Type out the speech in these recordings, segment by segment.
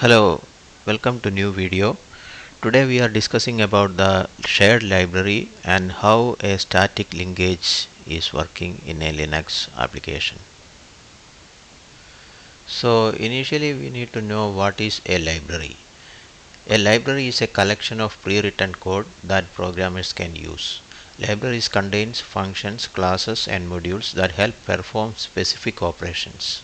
Hello, welcome to new video. Today we are discussing about the shared library and how a static linkage is working in a Linux application. So initially we need to know what is a library. A library is a collection of pre-written code that programmers can use. Libraries contains functions, classes and modules that help perform specific operations.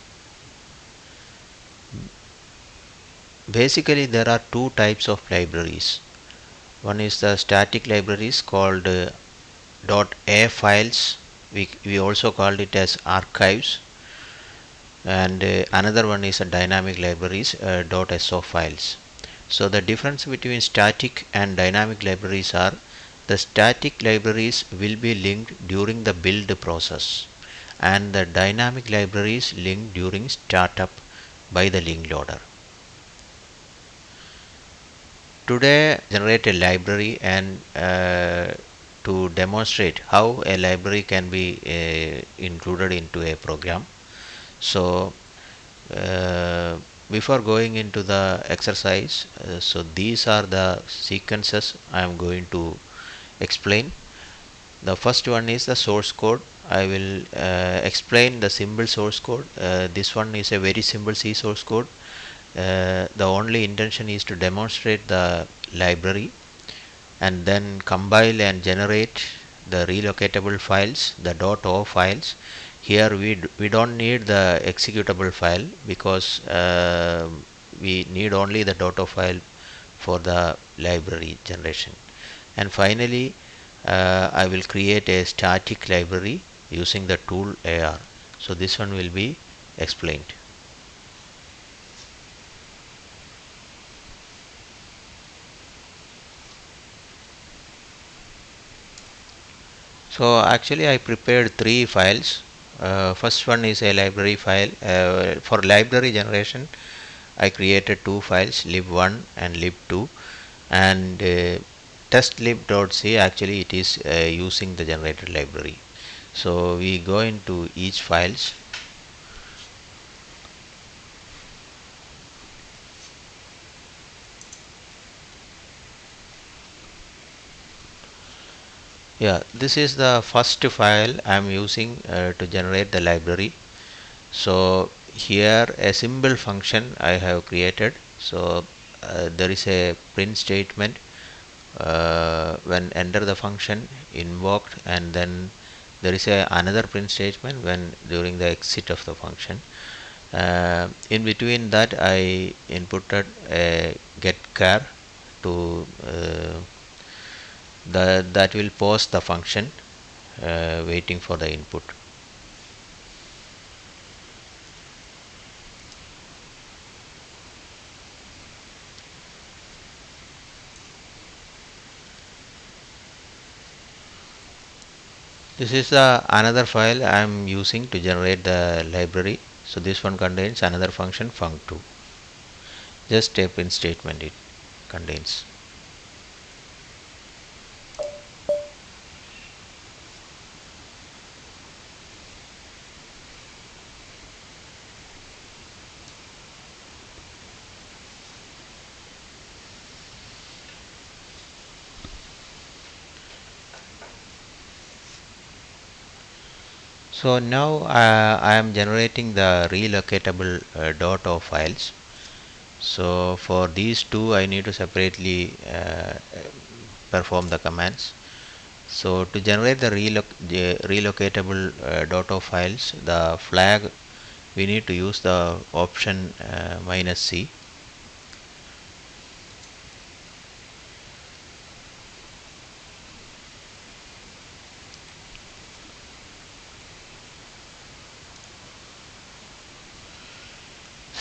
Basically there are two types of libraries. One is the static libraries called .a files. We also called it as archives, and another one is a dynamic libraries .so files. So the difference between static and dynamic libraries are the static libraries will be linked during the build process, and the dynamic libraries linked during startup by the link loader. Today generate a library and to demonstrate how a library can be included into a program. So before going into the exercise, so these are the sequences I am going to explain. The first one is the source code. I will explain the simple source code. This one is a very simple C source code. The only intention is to demonstrate the library and then compile and generate the relocatable files, the .o files. Here we don't need the executable file because we need only the .o file for the library generation. And finally I will create a static library using the tool AR. So this one will be explained. So actually I prepared three files. First one is a library file. For library generation I created two files, lib1 and lib2, and testlib.c actually it is using the generated library. So we go into each files. Yeah, this is the first file I am using to generate the library. So here a simple function I have created. So there is a print statement when enter the function invoked, and then there is another print statement when during the exit of the function. In between that I inputted a get char to that will pause the function waiting for the input. This is the another file I am using to generate the library. So this one contains another function func2. Just a print statement it contains. So now I am generating the relocatable .o files. So for these two I need to separately perform the commands. So to generate the relocatable .o files, the flag we need to use the option -c.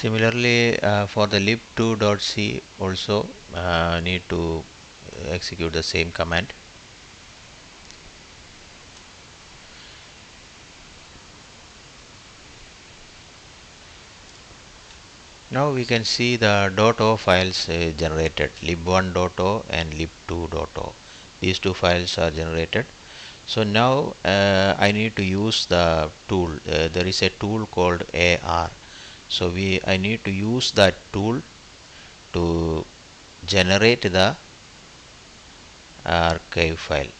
Similarly, for the lib2.c also need to execute the same command. Now we can see the .o files generated, lib1.o and lib2.o. These two files are generated. So now I need to use the tool. There is a tool called AR. So I need to use that tool to generate the archive file.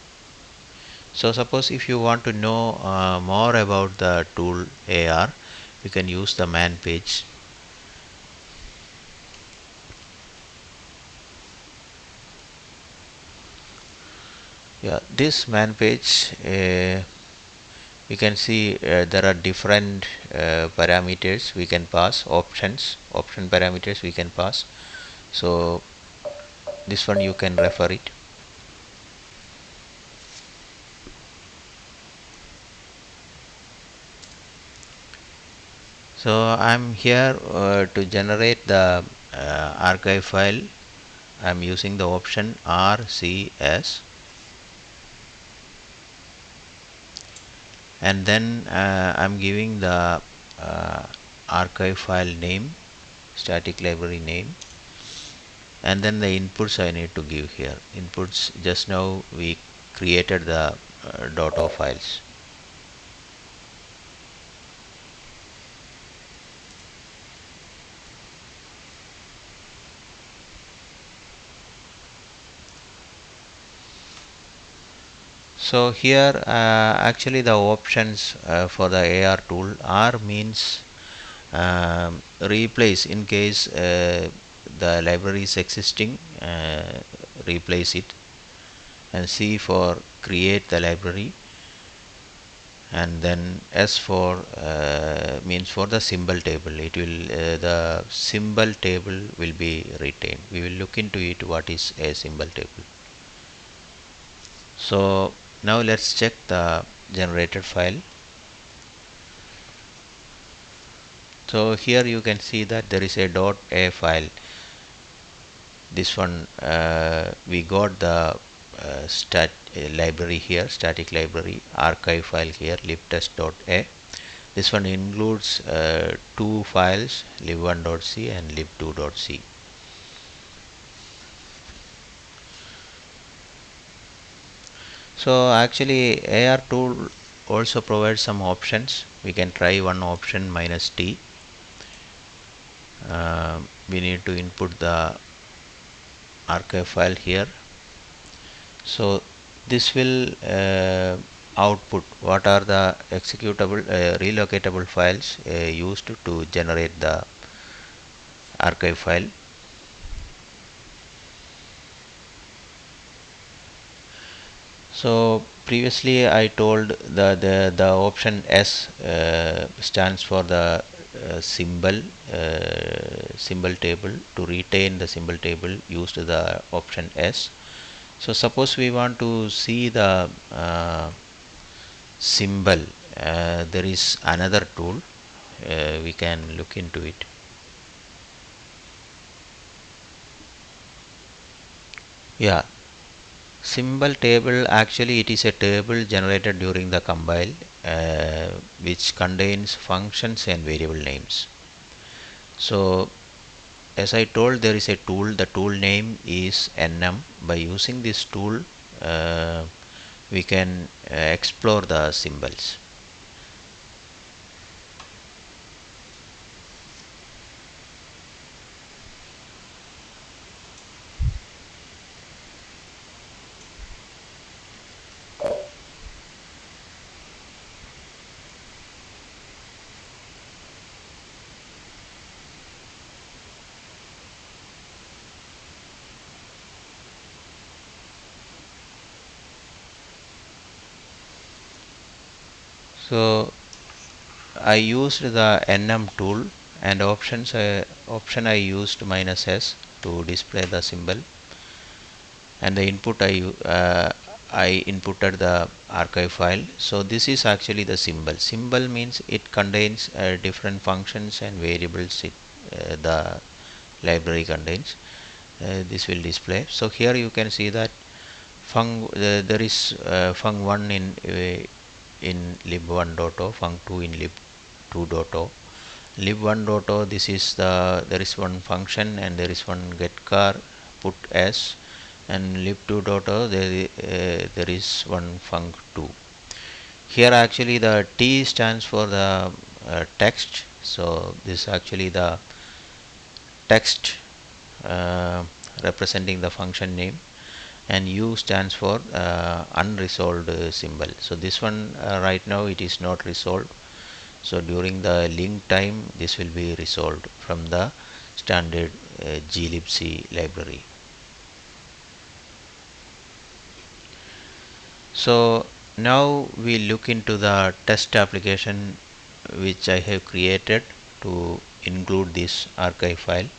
So suppose if you want to know more about the tool AR, you can use the man page. Yeah, this man page, you can see there are different parameters we can pass, option parameters we can pass. So this one you can refer it. So I'm here to generate the archive file. I'm using the option RCS, and then I'm giving the archive file name, static library name, and then the inputs I need to give here. Inputs, just now we created the .o files. So here actually the options for the AR tool, R means replace in case the library is existing, replace it, and C for create the library, and then S for means for the symbol table. It will the symbol table will be retained. We will look into it what is a symbol table. So now let's check the generated file. So here you can see that there is a .a file. This one we got the library here, static library archive file here, libtest.a. This one includes two files, lib1.c and lib2.c. So actually AR tool also provides some options. We can try one option -t. We need to input the archive file here. So this will output what are the executable relocatable files used to generate the archive file. So previously I told the option S stands for the symbol table. To retain the symbol table, used the option S. So suppose we want to see the symbol, there is another tool, we can look into it. Yeah, symbol table, actually it is a table generated during the compile which contains functions and variable names. So as I told, there is a tool, the tool name is nm. By using this tool we can explore the symbols. So I used the nm tool, and option I used -s to display the symbol, and the input I inputted the archive file. So this is actually the symbol. Symbol means it contains different functions and variables the library contains. This will display. So here you can see that there is fung1 in lib1.o, fung2 in lib2.o. lib1.o, this is there is one function and there is one getchar put s, and lib2.o there is one func2. Here actually the T stands for the text. So this is actually the text representing the function name, and U stands for unresolved symbol. So this one right now it is not resolved. So during the link time this will be resolved from the standard glibc library. So now we look into the test application which I have created to include this archive file.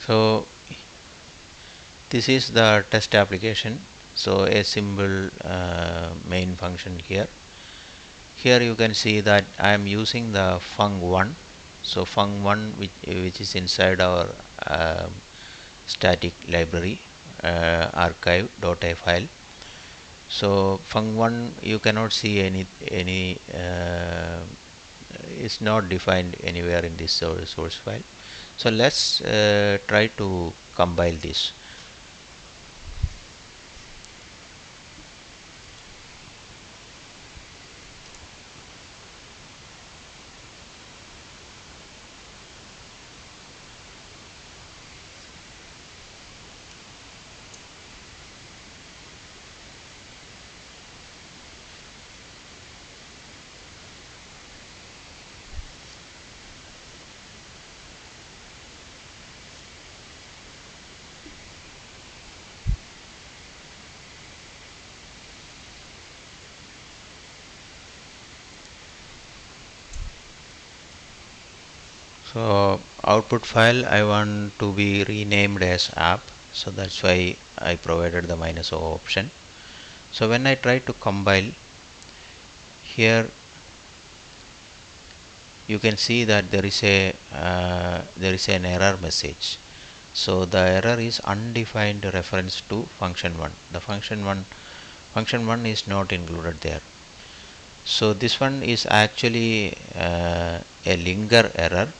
So this is the test application. So a simple main function here. Here you can see that I am using the fung1. So fung1 which is inside our static library archive.a file. So fung1 you cannot see any is not defined anywhere in this source file. So let's try to compile this. So output file I want to be renamed as app, so that's why I provided the -o option. So when I try to compile, here you can see that there is an error message. So the error is undefined reference to function1. The function1 is not included there. So this one is actually a linker error.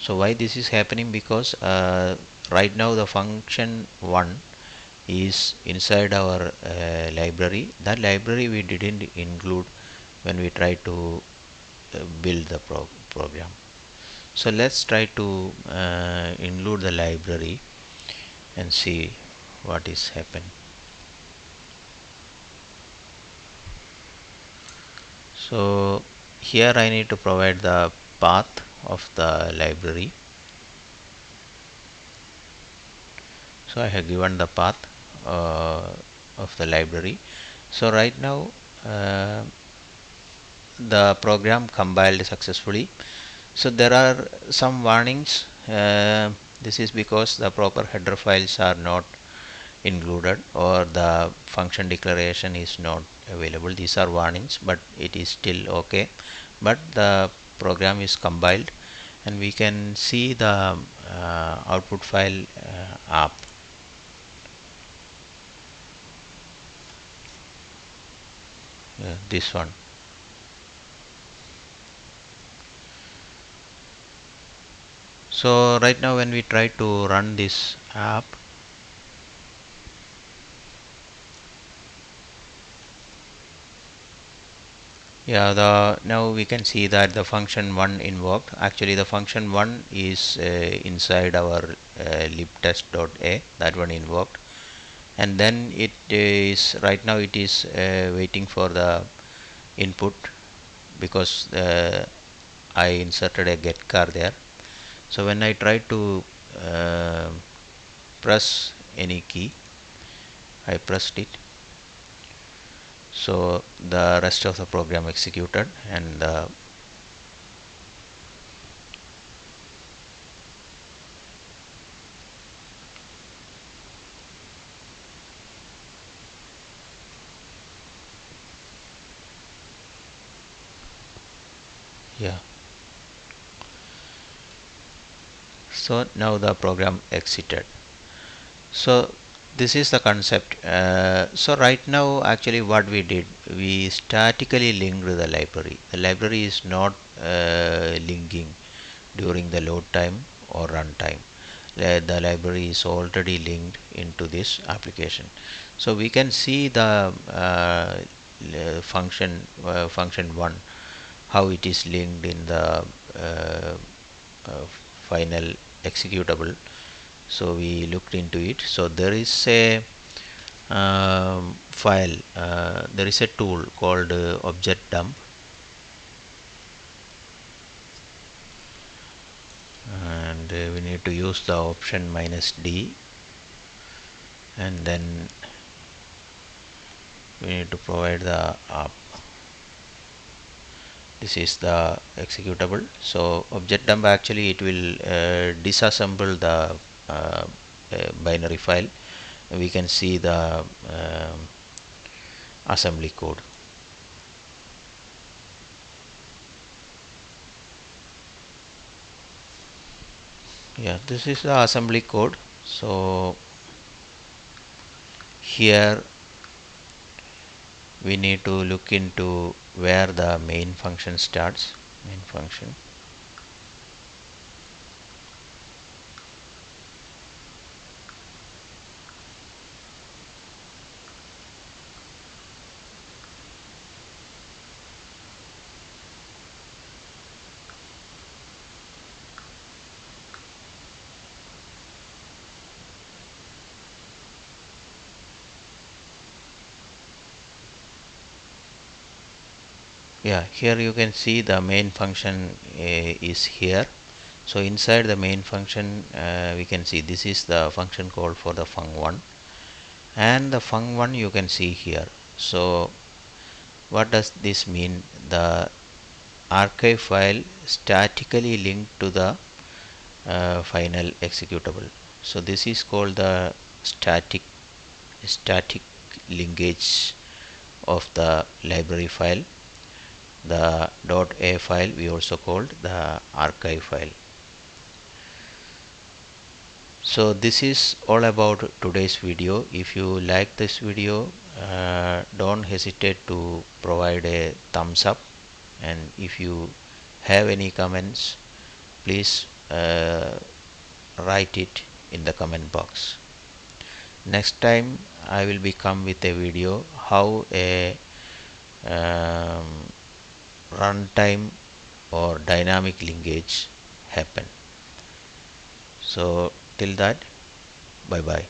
So why this is happening? Because right now the function1 is inside our library. That library we didn't include when we try to build the program. So let's try to include the library and see what is happening. So here I need to provide the path of the library. So I have given the path of the library. So right now the program compiled successfully. So there are some warnings. This is because the proper header files are not included or the function declaration is not available. These are warnings, but it is still okay. But the program is compiled and we can see the output file app. This one. So right now when we try to run this app, now we can see that the function1 invoked. Actually the function1 is inside our libtest.a, that one invoked, and then it is right now it is waiting for the input because I inserted a get car there. So when I try to press any key, I pressed it. So the rest of the program executed and yeah. So now the program exited. So this is the concept. So right now actually what we did, we statically linked the library. The library is not linking during the load time or run time. the library is already linked into this application. So we can see the function 1, how it is linked in the final executable. So we looked into it. So there is a file, there is a tool called object dump, and we need to use the option -d, and then we need to provide the app. This is the executable. So object dump, actually it will disassemble the binary file. We can see the assembly code. Yeah, this is the assembly code. So here we need to look into where the main function starts. Main function. Yeah, here you can see the main function is here. So inside the main function, we can see this is the function called for the fun1, and the fun1 you can see here. So what does this mean? The archive file statically linked to the final executable. So this is called the static linkage of the library file. The .a file we also called the archive file. So this is all about today's video. If you like this video, don't hesitate to provide a thumbs up, and if you have any comments, please write it in the comment box. Next time I will be come with a video how a runtime or dynamic linkage happen. So till that, bye bye.